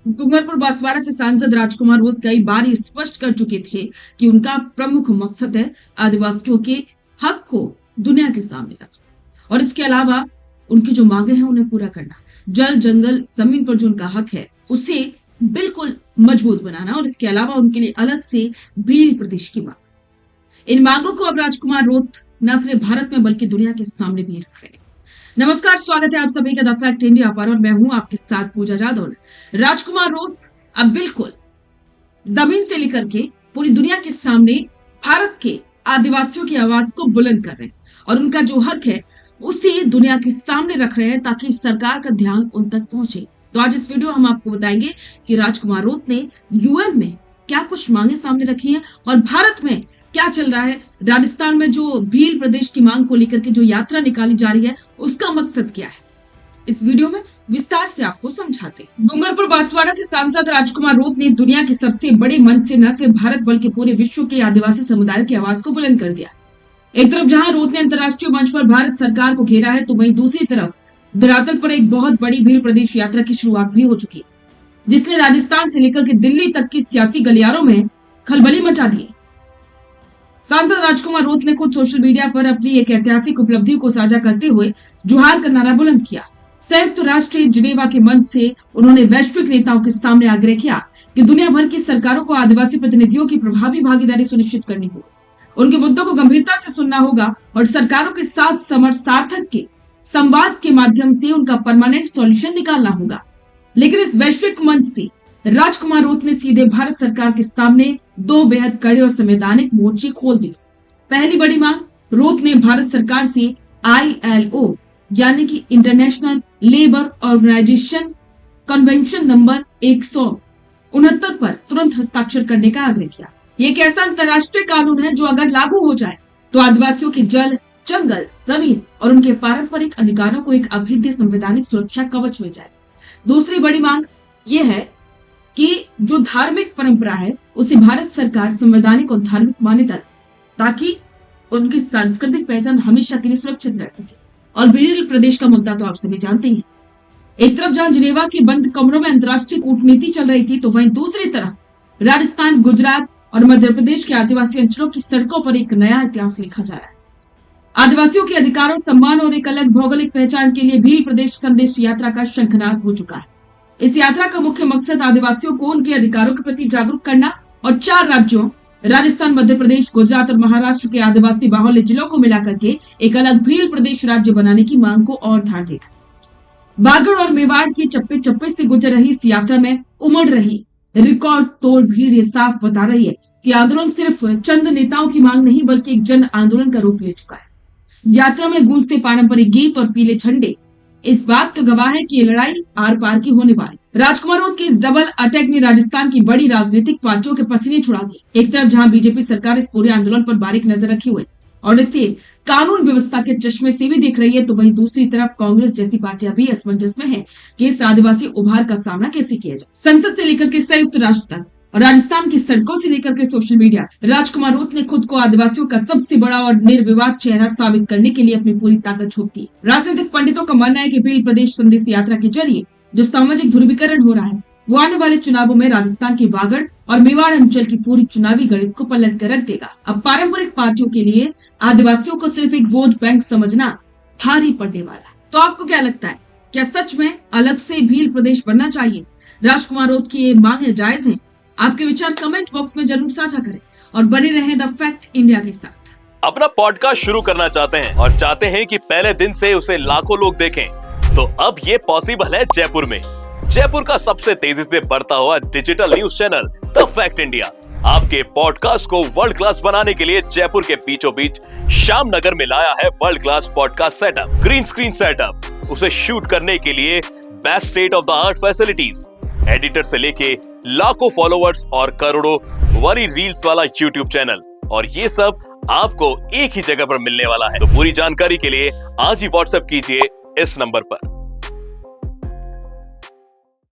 डूंगरपुर बांसवाड़ा से सांसद राजकुमार रोत कई बार ये स्पष्ट कर चुके थे कि उनका प्रमुख मकसद है आदिवासियों के हक को दुनिया के सामने रखना और इसके अलावा उनकी जो मांगे हैं उन्हें पूरा करना। जल जंगल जमीन पर जो उनका हक है उसे बिल्कुल मजबूत बनाना और इसके अलावा उनके लिए अलग से भील प्रदेश की मांग। इन मांगों को अब राजकुमार रोत न सिर्फ भारत में बल्कि दुनिया के सामने भी रख रहे हैं। नमस्कार, स्वागत है आप सभी का द फैक्ट इंडिया पर और मैं हूं आपके साथ पूजा जादव। राजकुमार रोत अब बिल्कुल जमीन से लेकर के पूरी दुनिया के सामने भारत के आदिवासियों की आवाज को बुलंद कर रहे हैं और उनका जो हक है उसे दुनिया के सामने रख रहे हैं ताकि सरकार का ध्यान उन तक पहुंचे। तो आज इस वीडियो हम आपको बताएंगे कि राजकुमार रोत ने यूएन में क्या कुछ मांगे सामने रखी हैं और भारत में क्या चल रहा है। राजस्थान में जो भील प्रदेश की मांग को लेकर के जो यात्रा निकाली जा रही है उसका मकसद क्या है, इस वीडियो में विस्तार से आपको समझाते हैं। डूंगरपुर बांसवाड़ा से सांसद राजकुमार रोत ने दुनिया के सबसे बड़े मंच से न सिर्फ भारत बल्कि पूरे विश्व के आदिवासी समुदायों की आवाज को बुलंद कर दिया। एक तरफ जहां रोत ने अंतर्राष्ट्रीय मंच पर भारत सरकार को घेरा है तो वहीं दूसरी तरफ धरातल पर एक बहुत बड़ी भील प्रदेश यात्रा की शुरुआत भी हो चुकी है, जिसने राजस्थान से लेकर के दिल्ली तक की सियासी गलियारों में खलबली मचा दी। सांसद राजकुमार रोत ने खुद सोशल मीडिया पर अपनी एक ऐतिहासिक उपलब्धि को साझा करते हुए जुहार का नारा बुलंद किया। संयुक्त राष्ट्र जिनेवा के मंच से उन्होंने वैश्विक नेताओं के सामने आग्रह किया कि दुनिया भर की सरकारों को आदिवासी प्रतिनिधियों की प्रभावी भागीदारी सुनिश्चित करनी होगी, उनके मुद्दों को गंभीरता से सुनना होगा और सरकारों के साथ सार्थक के संवाद के माध्यम से उनका परमानेंट सॉल्यूशन निकालना होगा। लेकिन इस वैश्विक मंच से राजकुमार रोत ने सीधे भारत सरकार के सामने दो बेहद कड़े और संवैधानिक मोर्चे खोल दिए। पहली बड़ी मांग, रोत ने भारत सरकार से ILO यानी कि international labour organisation convention number 169 पर तुरंत हस्ताक्षर करने का आग्रह किया। ये एक ऐसा अंतर्राष्ट्रीय कानून है जो अगर लागू हो जाए तो आदिवासियों के जल, जंगल, जमीन और उनके पारंपरिक अधिकारों को एक अभेद्य संवैधानिक सुरक्षा कवच मिल जाए। दूसरी बड़ी मांग ये है कि जो धार्मिक परंपरा है उसे भारत सरकार संवैधानिक और धार्मिक मान्यता दे ताकि उनकी सांस्कृतिक पहचान हमेशा के लिए सुरक्षित रह सके। और भील प्रदेश का मुद्दा तो आप सभी जानते हैं। एक तरफ जहां जिनेवा के बंद कमरों में अंतर्राष्ट्रीय कूटनीति चल रही थी तो वहीं दूसरी तरफ राजस्थान, गुजरात और मध्य प्रदेश के आदिवासी अंचलों की सड़कों पर एक नया इतिहास लिखा जा रहा है। आदिवासियों के अधिकारों, सम्मान और एक अलग भौगोलिक पहचान के लिए भील प्रदेश संदेश यात्रा का शंखनाद हो चुका है। इस यात्रा का मुख्य मकसद आदिवासियों को उनके अधिकारों के प्रति जागरूक करना और 4 राज्यों राजस्थान, मध्य प्रदेश, गुजरात और महाराष्ट्र के आदिवासी बाहुल्य जिलों को मिलाकर के एक अलग भील प्रदेश राज्य बनाने की मांग को और धार देगा। बागड़ और मेवाड़ के चप्पे चप्पे से गुजर रही इस यात्रा में उमड़ रही रिकॉर्ड तोड़ भीड़ ये साफ बता रही है कि आंदोलन सिर्फ चंद नेताओं की मांग नहीं बल्कि एक जन आंदोलन का रूप ले चुका है। यात्रा में गूंजते पारंपरिक गीत और पीले झंडे इस बात का गवाह है कि ये लड़ाई आर पार की होने वाली। राजकुमार रोत के इस डबल अटैक ने राजस्थान की बड़ी राजनीतिक पार्टियों के पसीने छुड़ा दिए। एक तरफ जहां बीजेपी सरकार इस पूरे आंदोलन पर बारीक नजर रखी हुई और इसे कानून व्यवस्था के चश्मे से भी देख रही है तो वहीं दूसरी तरफ कांग्रेस जैसी पार्टियां भी असमंजस में है कि इस आदिवासी उभार का सामना कैसे किया जाए। संसद से लेकर के संयुक्त राष्ट्र तक और राजस्थान की सड़कों से लेकर के सोशल मीडिया, राजकुमार रोत ने खुद को आदिवासियों का सबसे बड़ा और निर्विवाद चेहरा साबित करने के लिए अपनी पूरी ताकत झोंक दी। राजनीतिक पंडितों का मानना है कि भील प्रदेश संदेश यात्रा के जरिए जो सामाजिक ध्रुवीकरण हो रहा है वो आने वाले चुनावों में राजस्थान की बागड़ और मेवाड़ अंचल की पूरी चुनावी गणित को पलट कर रख देगा। अब पारंपरिक पार्टियों के लिए आदिवासियों को सिर्फ एक वोट बैंक समझना भारी पड़ने वाला है। तो आपको क्या लगता है, क्या सच में अलग से भील प्रदेश बनना चाहिए? राजकुमार रोत की ये मांगे जायज हैं? आपके विचार कमेंट बॉक्स में जरूर साझा करें और बने रहें द फैक्ट इंडिया के साथ। अपना पॉडकास्ट शुरू करना चाहते हैं और चाहते हैं कि पहले दिन से उसे लाखों लोग देखें, तो अब ये पॉसिबल है जयपुर में। जयपुर का सबसे तेजी से बढ़ता हुआ digital news channel the fact India आपके पॉडकास्ट को वर्ल्ड क्लास बनाने के लिए जयपुर के बीचों बीच श्याम नगर में लाया है world class podcast setup, green screen setup, उसे शूट करने के लिए best state of the art facilities, editor से लेके लाखों फॉलोवर्स और करोड़ों वरी रील्स वाला यूट्यूब चैनल, और ये सब आपको एक ही जगह पर मिलने वाला है। तो पूरी जानकारी के लिए आज ही व्हाट्सएप कीजिए इस नंबर पर।